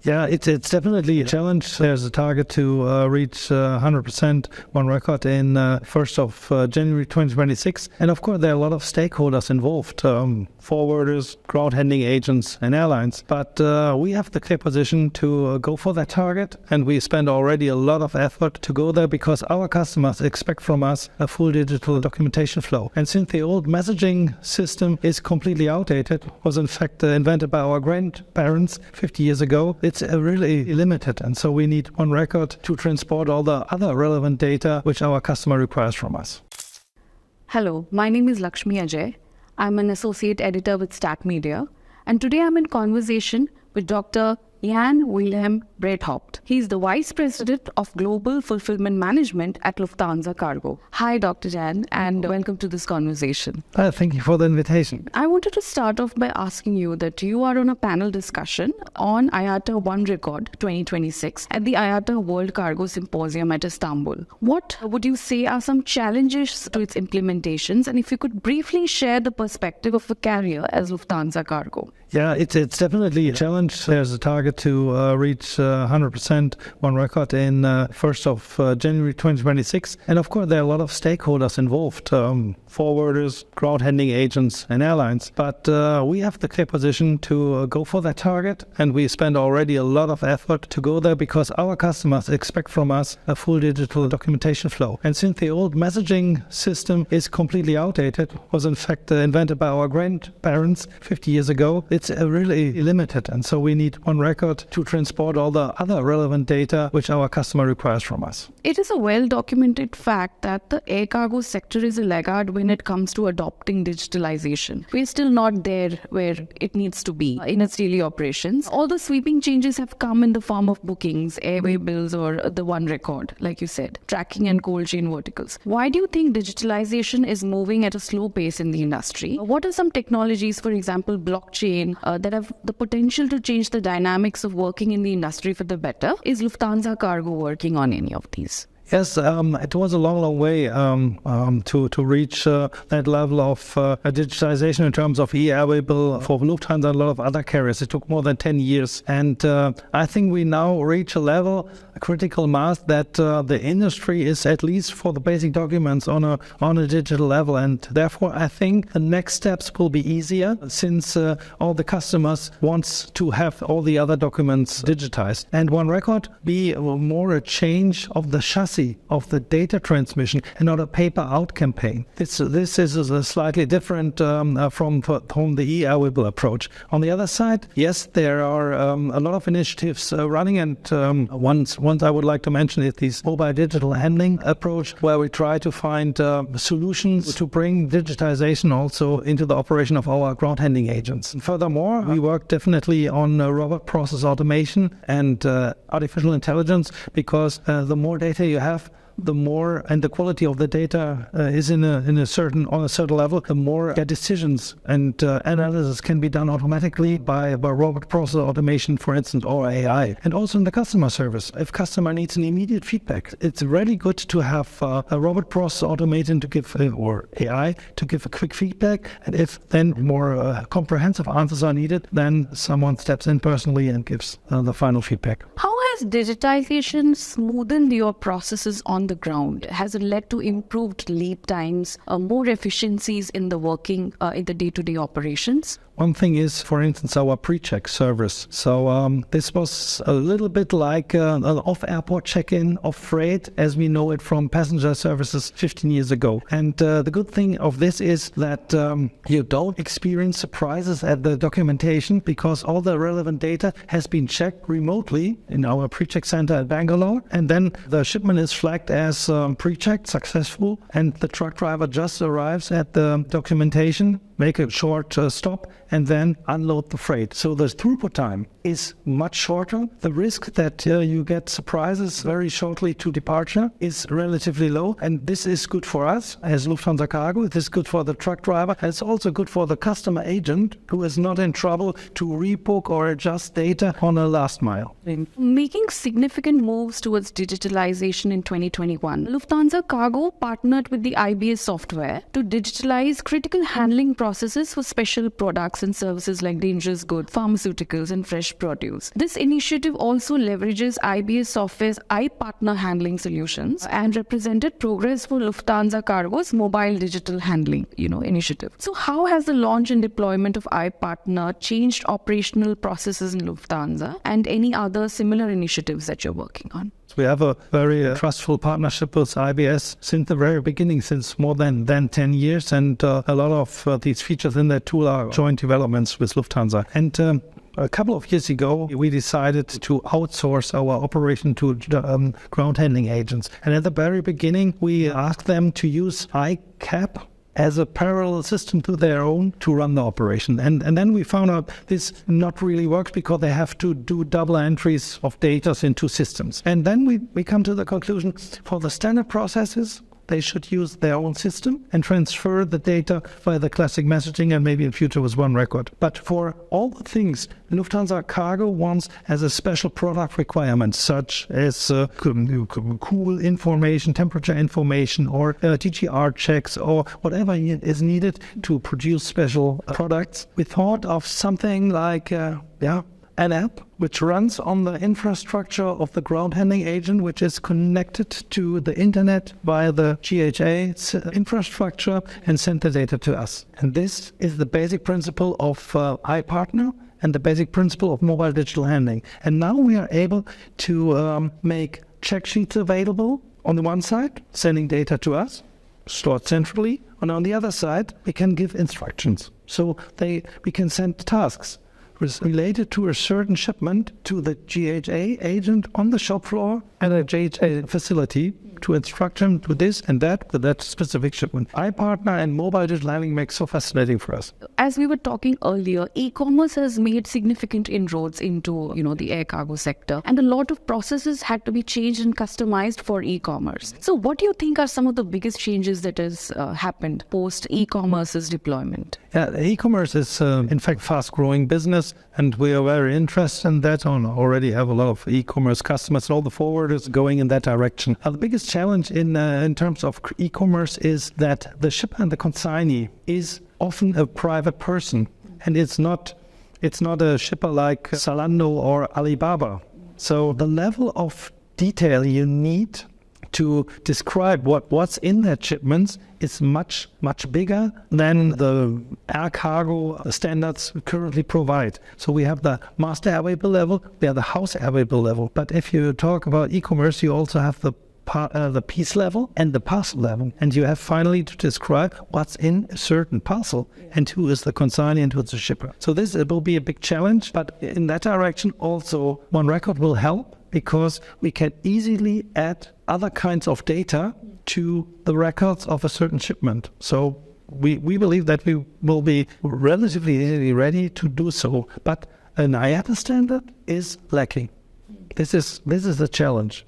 Yeah, it's definitely a challenge. There's a target to reach 100% One Record in 1st of January 2026. And of course, there are a lot of stakeholders involved, forwarders, ground handling agents and airlines. But we have the clear position to go for that target. And we spend already a lot of effort to go there because our customers expect from us a full digital documentation flow. And since the old messaging system is completely outdated, was in fact invented by our grandparents 50 years ago, it's really limited, and so we need One Record to transport all the other relevant data which our customer requires from us. Hello, my name is Lakshmi Ajay. I'm an associate editor with Stack Media, and today I'm in conversation with Dr. Jan Wilhelm Breithaupt. He's the Vice President of Global Fulfillment Management at Lufthansa Cargo. Hi, Dr. Jan, and welcome to this conversation. Thank you for the invitation. I wanted to start off by asking you that you are on a panel discussion on IATA One Record 2026 at the IATA World Cargo Symposium at Istanbul. What would you say are some challenges to its implementations, and if you could briefly share the perspective of a carrier as Lufthansa Cargo? Yeah, it's definitely a challenge. There's a target to reach 100% One Record in 1st of January 2026. And of course, there are a lot of stakeholders involved, forwarders, ground handling agents and airlines. But we have the clear position to go for that target. And we spend already a lot of effort to go there because our customers expect from us a full digital documentation flow. And since the old messaging system is completely outdated, was in fact invented by our grandparents 50 years ago, it's really limited, and so we need One Record to transport all the other relevant data which our customer requires from us. It is a well-documented fact that the air cargo sector is a laggard when it comes to adopting digitalization. We're still not there where it needs to be in its daily operations. All the sweeping changes have come in the form of bookings, airway bills, or the One Record, like you said, tracking and cold chain verticals. Why do you think digitalization is moving at a slow pace in the industry? What are some technologies, for example, blockchain, that have the potential to change the dynamics of working in the industry for the better? Is Lufthansa Cargo working on any of these? Yes, it was a long way to reach that level of digitization in terms of eAWB for Lufthansa and a lot of other carriers. It took more than 10 years. And I think we now reach a level, a critical mass, that the industry is, at least for the basic documents, on a digital level. And therefore, I think the next steps will be easier since all the customers want to have all the other documents digitized. And One Record be more a change of the chassis of the data transmission and not a paper-out campaign. This is a slightly different from the eAWB approach. On the other side, yes, there are a lot of initiatives running, and ones I would like to mention is this mobile digital handling approach, where we try to find solutions to bring digitization also into the operation of our ground handling agents. And furthermore, we work definitely on robot process automation and artificial intelligence, because the more data you have, the more, and the quality of the data is on a certain level, the more decisions and analysis can be done automatically by robot process automation, for instance, or AI. And also in the customer service, if customer needs an immediate feedback, it's really good to have a robot process automation to give, or AI to give a quick feedback. And if then more comprehensive answers are needed, then someone steps in personally and gives the final feedback. How has digitization smoothened your processes on the ground? Has it led to improved lead times, more efficiencies in the working, in the day-to-day operations? One thing is, for instance, our pre-check service. So this was a little bit like an off-airport check-in of freight as we know it from passenger services 15 years ago. And the good thing of this is that you don't experience surprises at the documentation, because all the relevant data has been checked remotely in our pre-check center at Bangalore. And then the shipment is flagged as pre-checked, successful, and the truck driver just arrives at the documentation, make a short stop, and then unload the freight. So the throughput time is much shorter. The risk that you get surprises very shortly to departure is relatively low. And this is good for us as Lufthansa Cargo. It is good for the truck driver. And it's also good for the customer agent, who is not in trouble to rebook or adjust data on a last mile. Making significant moves towards digitalization in 2021, Lufthansa Cargo partnered with the IBS software to digitalize critical handling processes for special products products and services like dangerous goods, pharmaceuticals, and fresh produce. This initiative also leverages IBS software's iPartner handling solutions and represented progress for Lufthansa Cargo's mobile digital handling, initiative. So how has the launch and deployment of iPartner changed operational processes in Lufthansa and any other similar initiatives that you're working on? We have a very trustful partnership with IBS since the very beginning, since more than 10 years. And a lot of these features in that tool are joint developments with Lufthansa. And a couple of years ago, we decided to outsource our operation to ground handling agents. And at the very beginning, we asked them to use ICAP as a parallel system to their own to run the operation. And then we found out this not really works because they have to do double entries of data into systems. And then we come to the conclusion for the standard processes, they should use their own system and transfer the data via the classic messaging and maybe in future with One Record. But for all the things Lufthansa Cargo wants as a special product requirement, such as cool information, temperature information, or TGR checks, or whatever is needed to produce special products, we thought of something like an app which runs on the infrastructure of the ground handling agent, which is connected to the internet via the GHA infrastructure and send the data to us. And this is the basic principle of iPartner and the basic principle of mobile digital handling. And now we are able to make check sheets available on the one side, sending data to us, stored centrally, and on the other side, we can give instructions. So we can send tasks related to a certain shipment to the GHA agent on the shop floor at a GHA facility to instruct him to this and that with that specific shipment. iPartner and mobile digital handling makes so fascinating for us. As we were talking earlier, e-commerce has made significant inroads into, the air cargo sector, and a lot of processes had to be changed and customized for e-commerce. So what do you think are some of the biggest changes that has happened post e-commerce's deployment? Yeah, e-commerce is in fact fast-growing business, and we are very interested in that. And already have a lot of e-commerce customers, and all the forwarders going in that direction. The biggest challenge in terms of e-commerce is that the shipper and the consignee is often a private person, and it's not a shipper like Zalando or Alibaba. So the level of detail you need to describe what's in that shipments is much bigger than the air cargo standards currently provide. So we have the master air weight bill level, we have the house air weight bill level. But if you talk about e-commerce, you also have the piece level and the parcel level, and you have finally to describe what's in a certain parcel and who is the consignee and who is the shipper. So this will be a big challenge, but in that direction also One Record will help, because we can easily add other kinds of data to the records of a certain shipment. So we believe that we will be relatively easily ready to do so, but an IATA standard is lacking. This is the challenge.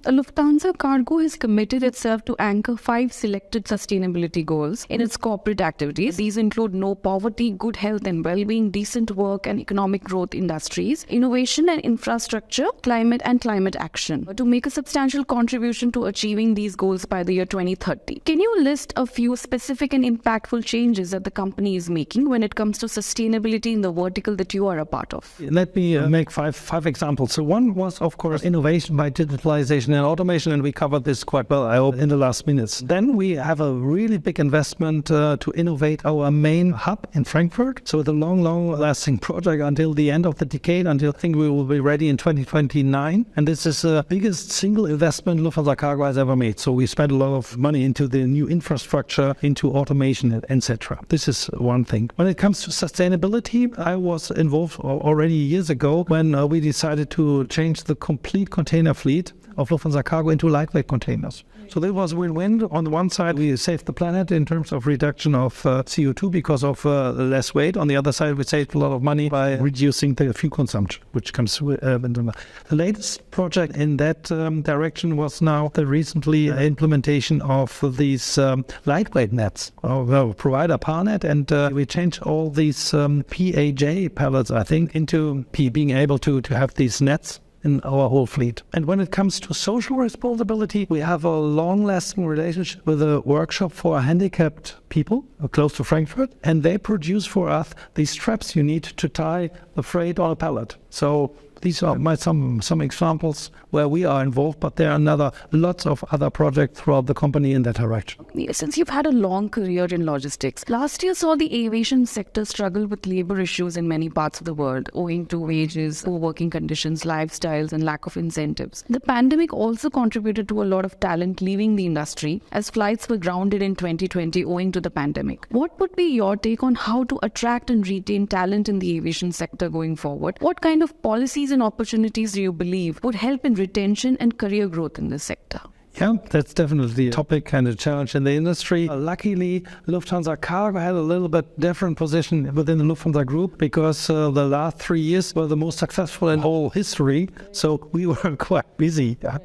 Lufthansa Cargo has committed itself to anchor 5 selected sustainability goals in its corporate activities. These include no poverty, good health and well-being, decent work and economic growth industries, innovation and infrastructure, climate and climate action, to make a substantial contribution to achieving these goals by the year 2030. Can you list a few specific and impactful changes that the company is making when it comes to sustainability in the vertical that you are a part of? Let me make five examples. So one was, of course, innovation by digitalization and automation, and we covered this quite well, I hope, in the last minutes. Then we have a really big investment to innovate our main hub in Frankfurt. So the long-lasting project until the end of the decade, until I think we will be ready in 2029. And this is the biggest single investment Lufthansa Cargo has ever made. So we spent a lot of money into the new infrastructure, into automation, etc. This is one thing. When it comes to sustainability, I was involved already years ago when we decided to change the complete container fleet of Lufthansa Cargo into lightweight containers. So that was win-win. On the one side, we saved the planet in terms of reduction of CO2 because of less weight. On the other side, we saved a lot of money by reducing the fuel consumption, which comes with the latest project in that direction was now the recently implementation of these lightweight nets. Provider PARNet, and we changed all these PAJ pallets, I think, into being able to have these nets in our whole fleet. And when it comes to social responsibility, we have a long-lasting relationship with a workshop for handicapped people close to Frankfurt, and they produce for us these straps you need to tie the freight on a pallet. So these are some examples where we are involved, but there are lots of other projects throughout the company in that direction. Since you've had a long career in logistics, last year saw the aviation sector struggle with labor issues in many parts of the world, owing to wages, poor working conditions, lifestyles, and lack of incentives. The pandemic also contributed to a lot of talent leaving the industry, as flights were grounded in 2020 owing to the pandemic. What would be your take on how to attract and retain talent in the aviation sector going forward? What kind of policies and opportunities do you believe would help in retention and career growth in this sector? Yeah, that's definitely a topic and a challenge in the industry. Luckily, Lufthansa Cargo had a little bit different position within the Lufthansa Group because the last 3 years were the most successful in whole history. So we were quite busy. Yeah?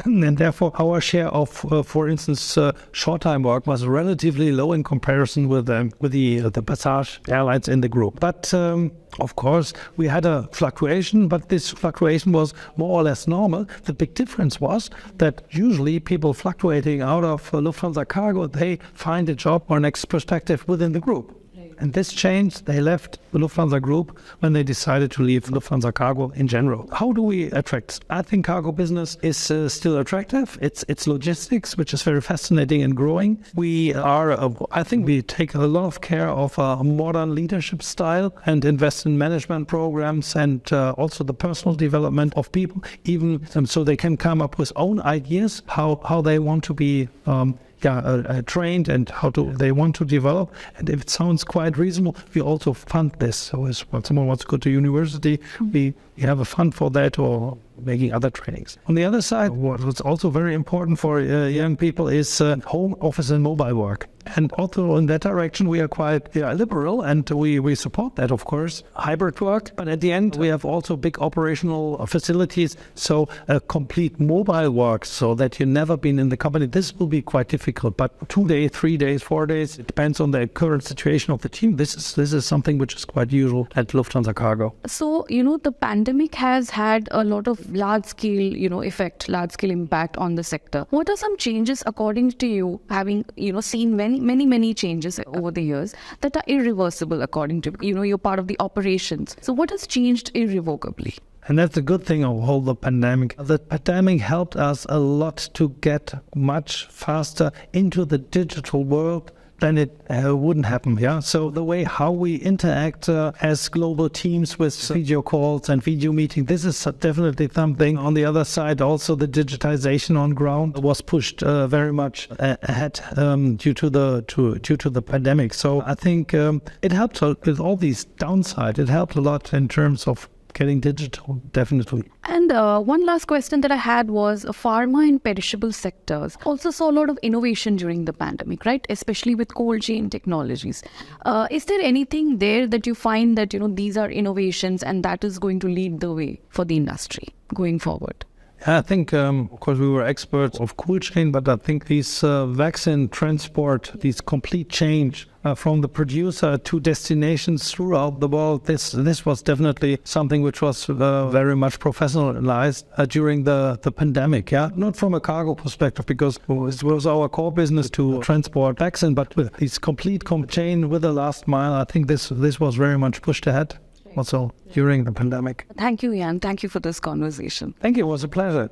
And therefore, our share of, for instance, short-time work was relatively low in comparison with the Passage airlines in the group. But of course, we had a fluctuation, but this fluctuation was more or less normal. The big difference was that usually people fluctuating out of Lufthansa Cargo, they find a job or next perspective within the group. And this changed. They left the Lufthansa Group when they decided to leave Lufthansa Cargo in general. How do we attract? I think cargo business is still attractive. It's logistics, which is very fascinating and growing. I think we take a lot of care of a modern leadership style and invest in management programs and also the personal development of people, even so they can come up with own ideas how they want to be trained and they want to develop. And if it sounds quite reasonable, we also fund this. So when someone wants to go to university, we have a fund for that or making other trainings. On the other side, what's also very important for young people is home office and mobile work. And also in that direction, we are quite liberal and we support that, of course, hybrid work. But at the end, we have also big operational facilities. So a complete mobile work so that you've never been in the company, this will be quite difficult. But 2 days, 3 days, 4 days, it depends on the current situation of the team. This is something which is quite usual at Lufthansa Cargo. So, the pandemic has had a lot of large-scale, large-scale impact on the sector. What are some changes according to you, having, seen many changes over the years that are irreversible according to you're part of the operations? So what has changed irrevocably? And that's the good thing of all the pandemic. The pandemic helped us a lot to get much faster into the digital world than it wouldn't happen. Yeah. So the way how we interact as global teams with video calls and video meeting, this is definitely something. On the other side, also the digitization on ground was pushed very much ahead due to the pandemic. So I think it helped with all these downsides. It helped a lot in terms of getting digital, definitely. And one last question that I had was pharma and perishable sectors also saw a lot of innovation during the pandemic, right? Especially with cold chain technologies. Is there anything there that you find that, these are innovations and that is going to lead the way for the industry going forward? I think, of course, we were experts of cold chain, but I think these vaccine transport, these complete change from the producer to destinations throughout the world, this was definitely something which was very much professionalized during the pandemic. Yeah, not from a cargo perspective because it was our core business to transport vaccine, but with this complete chain with the last mile, I think this was very much pushed ahead. Also during the pandemic. Thank you, Jan. Thank you for this conversation. Thank you. It was a pleasure.